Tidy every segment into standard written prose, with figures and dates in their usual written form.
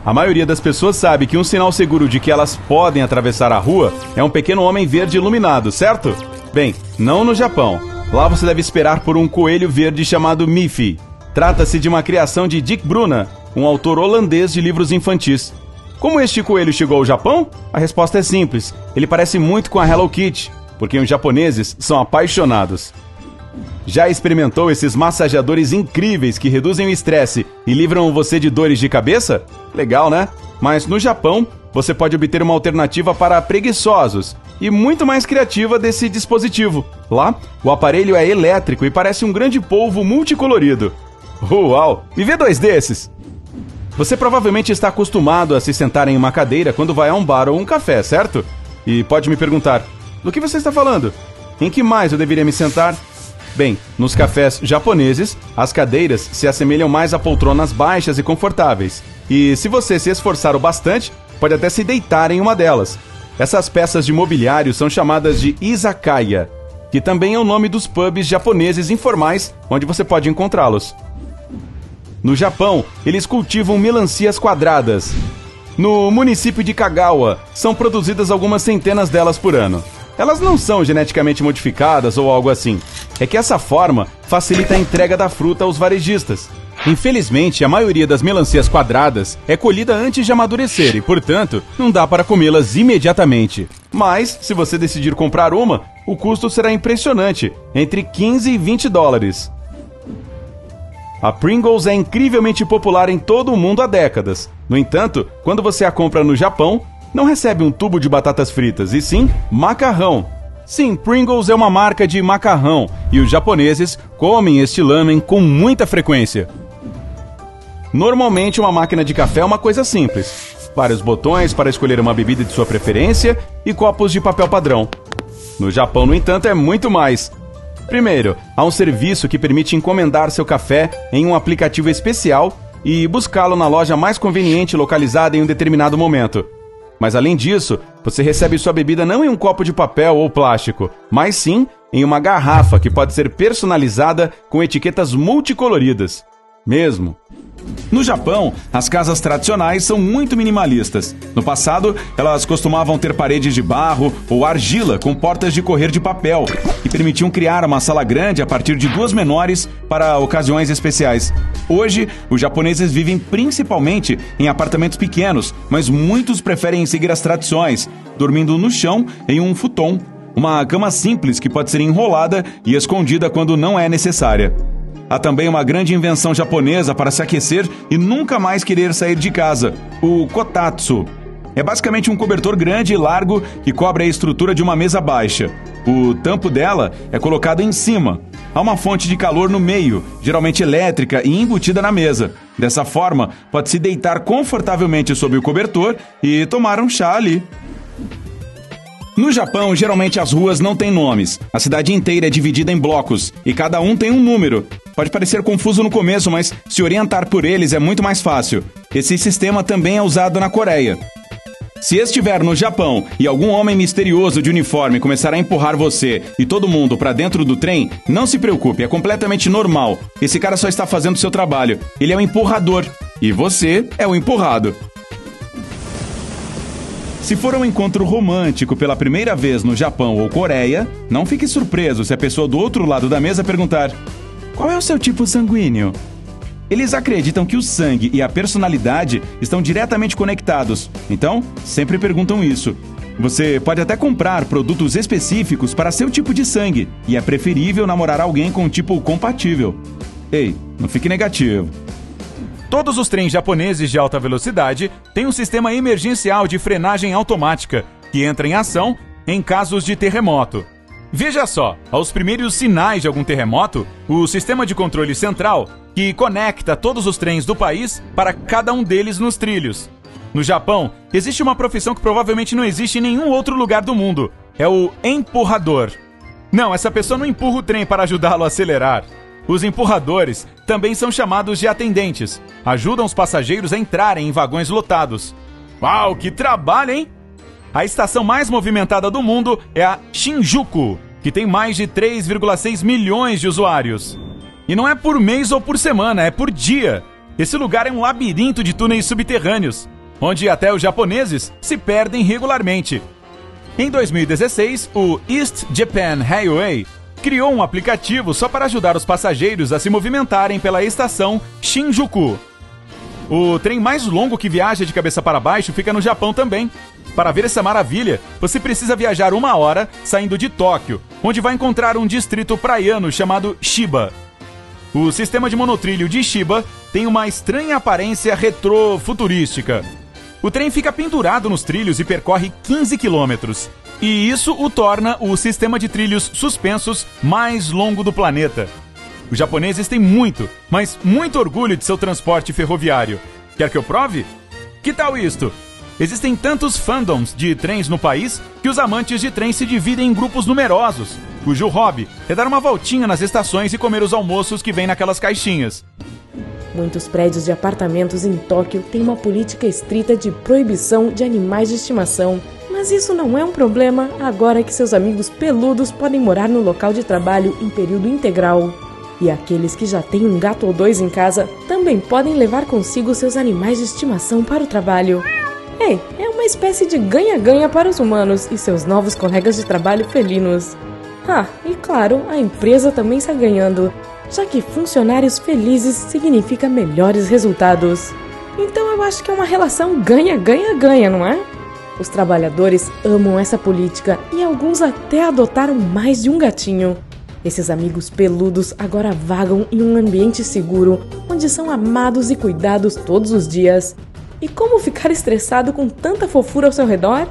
A maioria das pessoas sabe que um sinal seguro de que elas podem atravessar a rua é um pequeno homem verde iluminado, certo? Bem, não no Japão. Lá você deve esperar por um coelho verde chamado Miffy. Trata-se de uma criação de Dick Bruna, um autor holandês de livros infantis. Como este coelho chegou ao Japão? A resposta é simples. Ele parece muito com a Hello Kitty, porque os japoneses são apaixonados. Já experimentou esses massageadores incríveis que reduzem o estresse e livram você de dores de cabeça? Legal, né? Mas no Japão, você pode obter uma alternativa para preguiçosos e muito mais criativa desse dispositivo. Lá, o aparelho é elétrico e parece um grande polvo multicolorido. Uau! Me vê dois desses! Você provavelmente está acostumado a se sentar em uma cadeira quando vai a um bar ou um café, certo? E pode me perguntar, do que você está falando? Em que mais eu deveria me sentar? Bem, nos cafés japoneses, as cadeiras se assemelham mais a poltronas baixas e confortáveis. E se você se esforçar o bastante, pode até se deitar em uma delas. Essas peças de mobiliário são chamadas de izakaya, que também é o nome dos pubs japoneses informais onde você pode encontrá-los. No Japão, eles cultivam melancias quadradas. No município de Kagawa, são produzidas algumas centenas delas por ano. Elas não são geneticamente modificadas ou algo assim. É que essa forma facilita a entrega da fruta aos varejistas. Infelizmente, a maioria das melancias quadradas é colhida antes de amadurecer e, portanto, não dá para comê-las imediatamente. Mas, se você decidir comprar uma, o custo será impressionante, entre 15 e 20 dólares. A Pringles é incrivelmente popular em todo o mundo há décadas. No entanto, quando você a compra no Japão, não recebe um tubo de batatas fritas, e sim macarrão. Sim, Pringles é uma marca de macarrão, e os japoneses comem este lamen com muita frequência. Normalmente, uma máquina de café é uma coisa simples. Vários botões para escolher uma bebida de sua preferência e copos de papel padrão. No Japão, no entanto, é muito mais. Primeiro, há um serviço que permite encomendar seu café em um aplicativo especial e buscá-lo na loja mais conveniente localizada em um determinado momento. Mas além disso, você recebe sua bebida não em um copo de papel ou plástico, mas sim em uma garrafa que pode ser personalizada com etiquetas multicoloridas. Mesmo. No Japão, as casas tradicionais são muito minimalistas. No passado, elas costumavam ter paredes de barro ou argila com portas de correr de papel, que permitiam criar uma sala grande a partir de duas menores para ocasiões especiais. Hoje, os japoneses vivem principalmente em apartamentos pequenos, mas muitos preferem seguir as tradições, dormindo no chão em um futon, uma cama simples que pode ser enrolada e escondida quando não é necessária. Há também uma grande invenção japonesa para se aquecer e nunca mais querer sair de casa, o kotatsu. É basicamente um cobertor grande e largo que cobre a estrutura de uma mesa baixa. O tampo dela é colocado em cima. Há uma fonte de calor no meio, geralmente elétrica e embutida na mesa. Dessa forma, pode-se deitar confortavelmente sob o cobertor e tomar um chá ali. No Japão, geralmente as ruas não têm nomes. A cidade inteira é dividida em blocos e cada um tem um número. Pode parecer confuso no começo, mas se orientar por eles é muito mais fácil. Esse sistema também é usado na Coreia. Se estiver no Japão e algum homem misterioso de uniforme começar a empurrar você e todo mundo para dentro do trem, não se preocupe, é completamente normal. Esse cara só está fazendo seu trabalho. Ele é um empurrador e você é o empurrado. Se for um encontro romântico pela primeira vez no Japão ou Coreia, não fique surpreso se a pessoa do outro lado da mesa perguntar: qual é o seu tipo sanguíneo? Eles acreditam que o sangue e a personalidade estão diretamente conectados, então sempre perguntam isso. Você pode até comprar produtos específicos para seu tipo de sangue, e é preferível namorar alguém com um tipo compatível. Ei, não fique negativo. Todos os trens japoneses de alta velocidade têm um sistema emergencial de frenagem automática, que entra em ação em casos de terremoto. Veja só, aos primeiros sinais de algum terremoto, o sistema de controle central, que conecta todos os trens do país para cada um deles nos trilhos. No Japão, existe uma profissão que provavelmente não existe em nenhum outro lugar do mundo. É o empurrador. Não, essa pessoa não empurra o trem para ajudá-lo a acelerar. Os empurradores também são chamados de atendentes. Ajudam os passageiros a entrarem em vagões lotados. Uau, que trabalho, hein? A estação mais movimentada do mundo é a Shinjuku, que tem mais de 3,6 milhões de usuários. E não é por mês ou por semana, é por dia. Esse lugar é um labirinto de túneis subterrâneos. onde até os japoneses se perdem regularmente. Em 2016, o East Japan Railway criou um aplicativo só para ajudar os passageiros a se movimentarem pela estação Shinjuku. O trem mais longo que viaja de cabeça para baixo fica no Japão também. Para ver essa maravilha, você precisa viajar 1 hora saindo de Tóquio, onde vai encontrar um distrito praiano chamado Shiba. O sistema de monotrilho de Shiba tem uma estranha aparência retrofuturística. O trem fica pendurado nos trilhos e percorre 15 quilômetros. E isso o torna o sistema de trilhos suspensos mais longo do planeta. Os japoneses têm muito, mas muito orgulho de seu transporte ferroviário. Quer que eu prove? Que tal isto? Existem tantos fandoms de trens no país que os amantes de trem se dividem em grupos numerosos, cujo hobby é dar uma voltinha nas estações e comer os almoços que vêm naquelas caixinhas. Muitos prédios de apartamentos em Tóquio têm uma política estrita de proibição de animais de estimação. Mas isso não é um problema agora que seus amigos peludos podem morar no local de trabalho em período integral. E aqueles que já têm um gato ou 2 em casa também podem levar consigo seus animais de estimação para o trabalho. Ei, é uma espécie de ganha-ganha para os humanos e seus novos colegas de trabalho felinos. E claro, a empresa também está ganhando, já que funcionários felizes significa melhores resultados. Então eu acho que é uma relação ganha-ganha-ganha, não é? Os trabalhadores amam essa política e alguns até adotaram mais de um gatinho. Esses amigos peludos agora vagam em um ambiente seguro, onde são amados e cuidados todos os dias. E como ficar estressado com tanta fofura ao seu redor?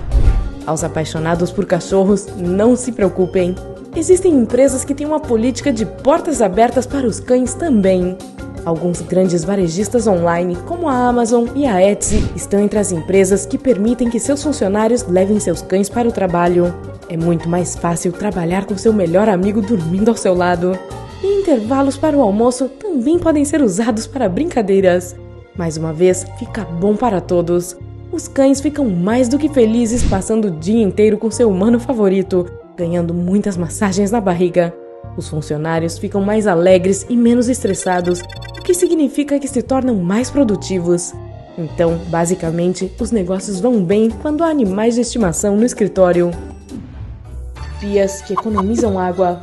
Aos apaixonados por cachorros, não se preocupem. Existem empresas que têm uma política de portas abertas para os cães também. Alguns grandes varejistas online, como a Amazon e a Etsy, estão entre as empresas que permitem que seus funcionários levem seus cães para o trabalho. É muito mais fácil trabalhar com seu melhor amigo dormindo ao seu lado. E intervalos para o almoço também podem ser usados para brincadeiras. Mais uma vez, fica bom para todos. Os cães ficam mais do que felizes passando o dia inteiro com seu humano favorito, ganhando muitas massagens na barriga. Os funcionários ficam mais alegres e menos estressados, o que significa que se tornam mais produtivos. Então, basicamente, os negócios vão bem quando há animais de estimação no escritório. Pias que economizam água.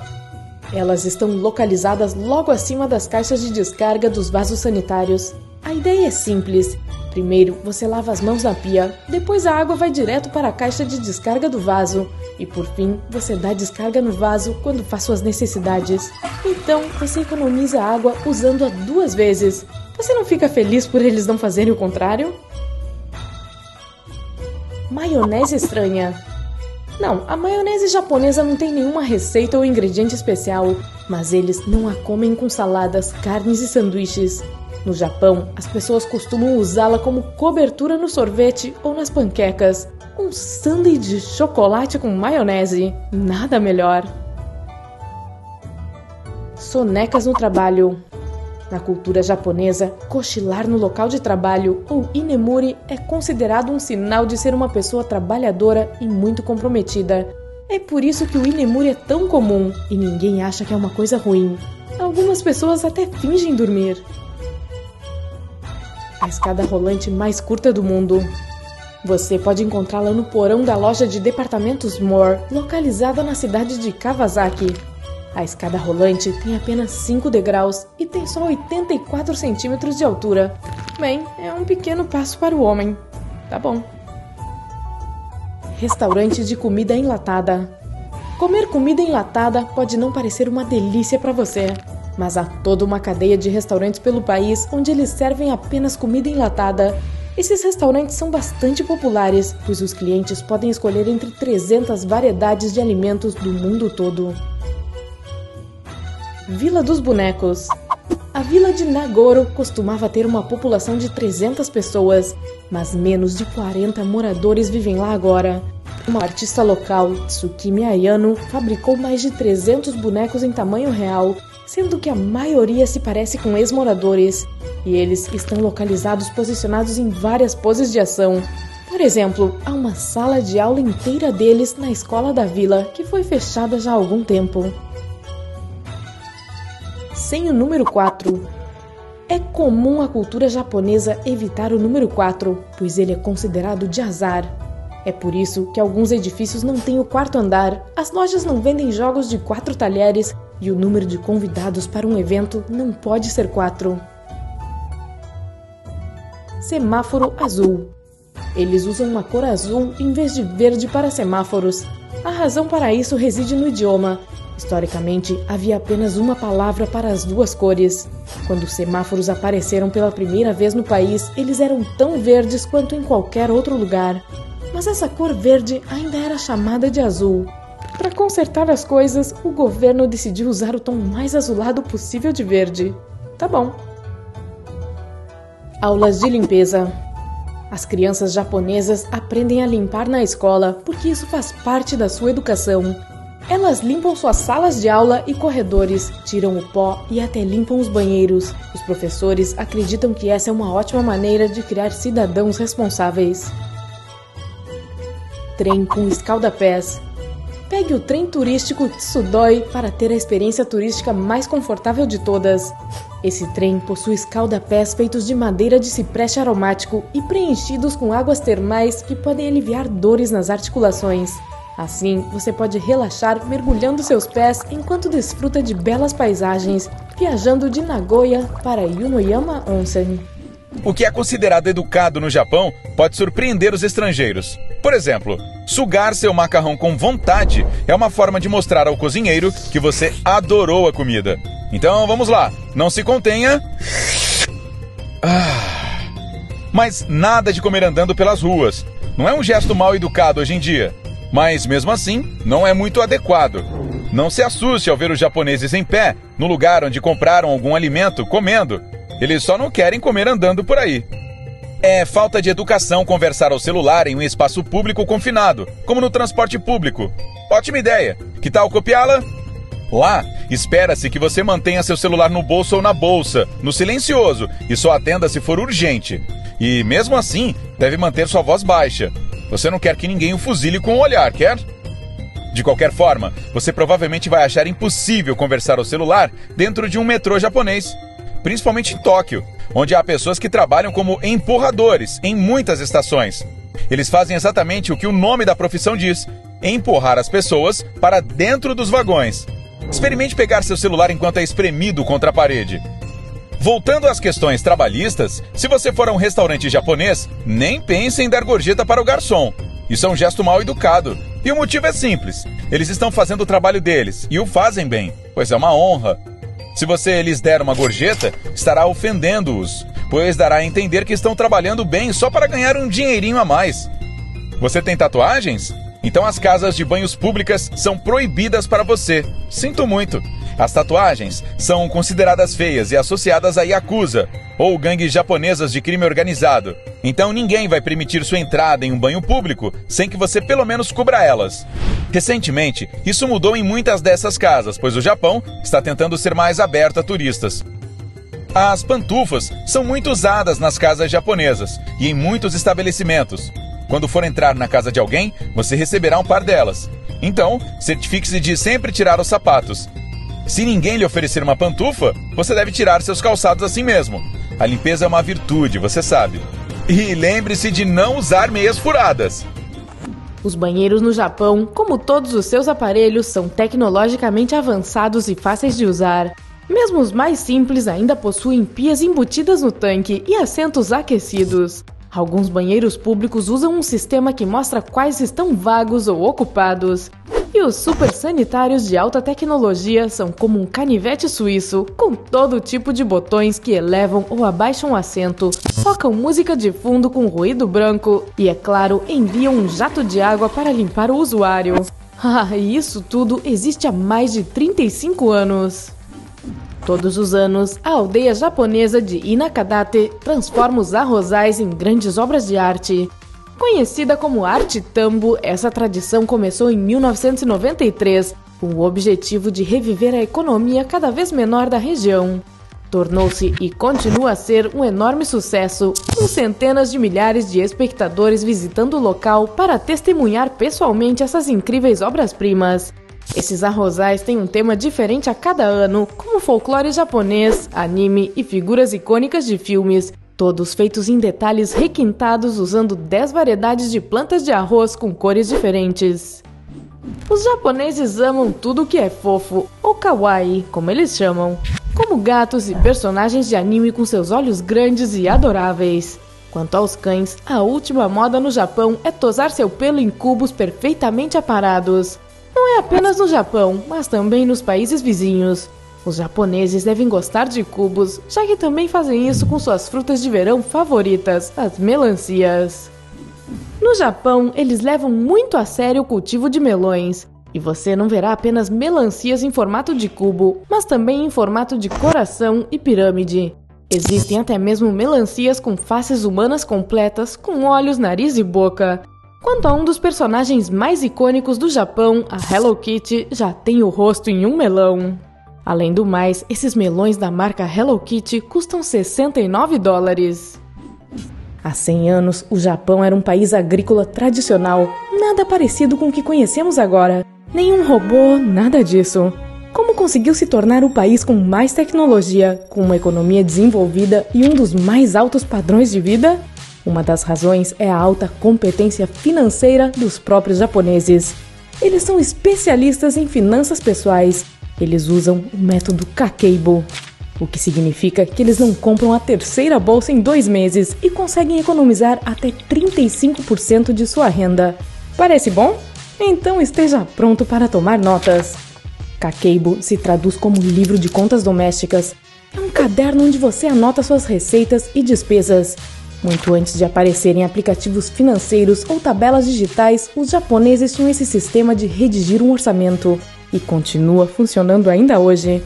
Elas estão localizadas logo acima das caixas de descarga dos vasos sanitários. A ideia é simples. Primeiro, você lava as mãos na pia, depois a água vai direto para a caixa de descarga do vaso e, por fim, você dá descarga no vaso quando faz suas necessidades. Então, você economiza água usando-a 2 vezes. Você não fica feliz por eles não fazerem o contrário? Maionese estranha. Não, a maionese japonesa não tem nenhuma receita ou ingrediente especial, mas eles não a comem com saladas, carnes e sanduíches. No Japão, as pessoas costumam usá-la como cobertura no sorvete ou nas panquecas. Um sundae de chocolate com maionese, nada melhor. Sonecas no trabalho. Na cultura japonesa, cochilar no local de trabalho, ou inemuri, é considerado um sinal de ser uma pessoa trabalhadora e muito comprometida. É por isso que o inemuri é tão comum e ninguém acha que é uma coisa ruim. Algumas pessoas até fingem dormir. A escada rolante mais curta do mundo. Você pode encontrá-la no porão da loja de departamentos Moore, localizada na cidade de Kawasaki. A escada rolante tem apenas 5 degraus e tem só 84 centímetros de altura. Bem, é um pequeno passo para o homem. Tá bom. Restaurante de comida enlatada. Comer comida enlatada pode não parecer uma delícia para você, mas há toda uma cadeia de restaurantes pelo país onde eles servem apenas comida enlatada. Esses restaurantes são bastante populares, pois os clientes podem escolher entre 300 variedades de alimentos do mundo todo. Vila dos Bonecos. A vila de Nagoro costumava ter uma população de 300 pessoas, mas menos de 40 moradores vivem lá agora. Uma artista local, Tsukimi Ayano, fabricou mais de 300 bonecos em tamanho real, sendo que a maioria se parece com ex-moradores, e eles estão localizados posicionados em várias poses de ação. Por exemplo, há uma sala de aula inteira deles na escola da vila, que foi fechada já há algum tempo. Senho número 4. É comum a cultura japonesa evitar o número 4, pois ele é considerado de azar. É por isso que alguns edifícios não têm o quarto andar, as lojas não vendem jogos de 4 talheres e o número de convidados para um evento não pode ser 4. Semáforo azul. Eles usam uma cor azul em vez de verde para semáforos. A razão para isso reside no idioma. Historicamente, havia apenas uma palavra para as duas cores. Quando os semáforos apareceram pela primeira vez no país, eles eram tão verdes quanto em qualquer outro lugar. Mas essa cor verde ainda era chamada de azul. Para consertar as coisas, o governo decidiu usar o tom mais azulado possível de verde. Tá bom. Aulas de limpeza. As crianças japonesas aprendem a limpar na escola porque isso faz parte da sua educação. Elas limpam suas salas de aula e corredores, tiram o pó e até limpam os banheiros. Os professores acreditam que essa é uma ótima maneira de criar cidadãos responsáveis. Trem com escalda-pés. Pegue o trem turístico Tsudoi para ter a experiência turística mais confortável de todas. Esse trem possui escalda-pés feitos de madeira de cipreste aromático e preenchidos com águas termais que podem aliviar dores nas articulações. Assim, você pode relaxar mergulhando seus pés enquanto desfruta de belas paisagens, viajando de Nagoya para Yunoyama Onsen. O que é considerado educado no Japão pode surpreender os estrangeiros. Por exemplo, sugar seu macarrão com vontade é uma forma de mostrar ao cozinheiro que você adorou a comida. Então vamos lá, não se contenha. Mas nada de comer andando pelas ruas. Não é um gesto mal educado hoje em dia. Mas mesmo assim, não é muito adequado. Não se assuste ao ver os japoneses em pé, no lugar onde compraram algum alimento, comendo. Eles só não querem comer andando por aí. É falta de educação conversar ao celular em um espaço público confinado, como no transporte público. Ótima ideia! Que tal copiá-la? Lá, espera-se que você mantenha seu celular no bolso ou na bolsa, no silencioso, e só atenda se for urgente. E mesmo assim, deve manter sua voz baixa. Você não quer que ninguém o fuzile com o olhar, quer? De qualquer forma, você provavelmente vai achar impossível conversar ao celular dentro de um metrô japonês. Principalmente em Tóquio, onde há pessoas que trabalham como empurradores em muitas estações. Eles fazem exatamente o que o nome da profissão diz: empurrar as pessoas para dentro dos vagões. Experimente pegar seu celular enquanto é espremido contra a parede. Voltando às questões trabalhistas, se você for a um restaurante japonês, nem pense em dar gorjeta para o garçom. Isso é um gesto mal educado. E o motivo é simples. Eles estão fazendo o trabalho deles, e o fazem bem, pois é uma honra. Se você lhes der uma gorjeta, estará ofendendo-os, pois dará a entender que estão trabalhando bem só para ganhar um dinheirinho a mais. Você tem tatuagens? Então as casas de banhos públicas são proibidas para você. Sinto muito. As tatuagens são consideradas feias e associadas a yakuza, ou gangues japonesas de crime organizado. Então ninguém vai permitir sua entrada em um banho público sem que você pelo menos cubra elas. Recentemente, isso mudou em muitas dessas casas, pois o Japão está tentando ser mais aberto a turistas. As pantufas são muito usadas nas casas japonesas e em muitos estabelecimentos. Quando for entrar na casa de alguém, você receberá um par delas. Então, certifique-se de sempre tirar os sapatos. Se ninguém lhe oferecer uma pantufa, você deve tirar seus calçados assim mesmo. A limpeza é uma virtude, você sabe. E lembre-se de não usar meias furadas. Os banheiros no Japão, como todos os seus aparelhos, são tecnologicamente avançados e fáceis de usar. Mesmo os mais simples ainda possuem pias embutidas no tanque e assentos aquecidos. Alguns banheiros públicos usam um sistema que mostra quais estão vagos ou ocupados. E os super sanitários de alta tecnologia são como um canivete suíço, com todo tipo de botões que elevam ou abaixam o assento, tocam música de fundo com ruído branco e, é claro, enviam um jato de água para limpar o usuário. E isso tudo existe há mais de 35 anos. Todos os anos, a aldeia japonesa de Inakadate transforma os arrozais em grandes obras de arte. Conhecida como arte tambo, essa tradição começou em 1993, com o objetivo de reviver a economia cada vez menor da região. Tornou-se e continua a ser um enorme sucesso, com centenas de milhares de espectadores visitando o local para testemunhar pessoalmente essas incríveis obras-primas. Esses arrozais têm um tema diferente a cada ano, como folclore japonês, anime e figuras icônicas de filmes, todos feitos em detalhes requintados usando 10 variedades de plantas de arroz com cores diferentes. Os japoneses amam tudo que é fofo, ou kawaii, como eles chamam, como gatos e personagens de anime com seus olhos grandes e adoráveis. Quanto aos cães, a última moda no Japão é tosar seu pelo em cubos perfeitamente aparados. Não é apenas no Japão, mas também nos países vizinhos. Os japoneses devem gostar de cubos, já que também fazem isso com suas frutas de verão favoritas, as melancias. No Japão, eles levam muito a sério o cultivo de melões. E você não verá apenas melancias em formato de cubo, mas também em formato de coração e pirâmide. Existem até mesmo melancias com faces humanas completas, com olhos, nariz e boca. Quanto a um dos personagens mais icônicos do Japão, a Hello Kitty já tem o rosto em um melão. Além do mais, esses melões da marca Hello Kitty custam $69. Há 100 anos, o Japão era um país agrícola tradicional, nada parecido com o que conhecemos agora. Nenhum robô, nada disso. Como conseguiu se tornar o país com mais tecnologia, com uma economia desenvolvida e um dos mais altos padrões de vida? Uma das razões é a alta competência financeira dos próprios japoneses. Eles são especialistas em finanças pessoais. Eles usam o método Kakeibo, o que significa que eles não compram a terceira bolsa em 2 meses e conseguem economizar até 35% de sua renda. Parece bom? Então esteja pronto para tomar notas. Kakeibo se traduz como livro de contas domésticas. É um caderno onde você anota suas receitas e despesas. Muito antes de aparecerem aplicativos financeiros ou tabelas digitais, os japoneses tinham esse sistema de redigir um orçamento e continua funcionando ainda hoje.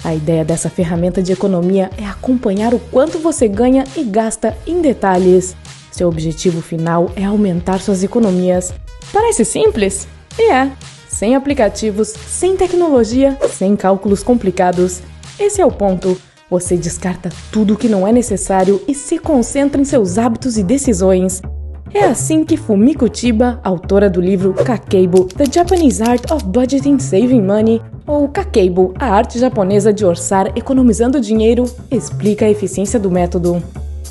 A ideia dessa ferramenta de economia é acompanhar o quanto você ganha e gasta em detalhes. Seu objetivo final é aumentar suas economias. Parece simples? E é. Sem aplicativos, sem tecnologia, sem cálculos complicados. Esse é o ponto. Você descarta tudo o que não é necessário e se concentra em seus hábitos e decisões. É assim que Fumiko Chiba, autora do livro Kakeibo, The Japanese Art of Budgeting Saving Money, ou Kakeibo, a arte japonesa de orçar economizando dinheiro, explica a eficiência do método.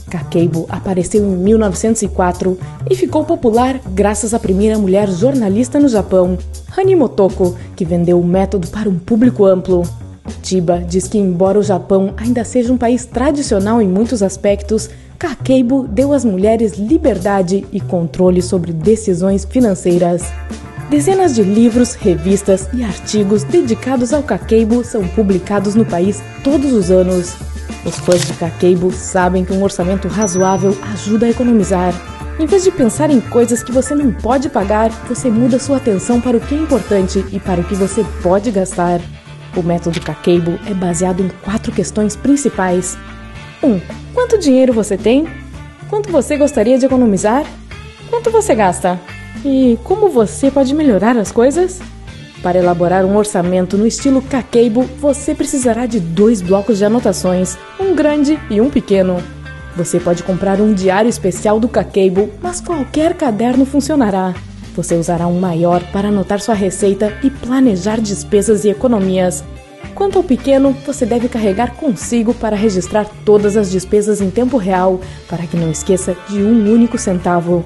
Kakeibo apareceu em 1904 e ficou popular graças à primeira mulher jornalista no Japão, Hani Motoko, que vendeu o método para um público amplo. Chiba diz que, embora o Japão ainda seja um país tradicional em muitos aspectos, Kakeibo deu às mulheres liberdade e controle sobre decisões financeiras. Dezenas de livros, revistas e artigos dedicados ao Kakeibo são publicados no país todos os anos. Os fãs de Kakeibo sabem que um orçamento razoável ajuda a economizar. Em vez de pensar em coisas que você não pode pagar, você muda sua atenção para o que é importante e para o que você pode gastar. O método Kakeibo é baseado em 4 questões principais. 1. Quanto dinheiro você tem? Quanto você gostaria de economizar? Quanto você gasta? E como você pode melhorar as coisas? Para elaborar um orçamento no estilo Kakeibo, você precisará de 2 blocos de anotações, um grande e um pequeno. Você pode comprar um diário especial do Kakeibo, mas qualquer caderno funcionará. Você usará um maior para anotar sua receita e planejar despesas e economias. Quanto ao pequeno, você deve carregar consigo para registrar todas as despesas em tempo real, para que não esqueça de um único centavo.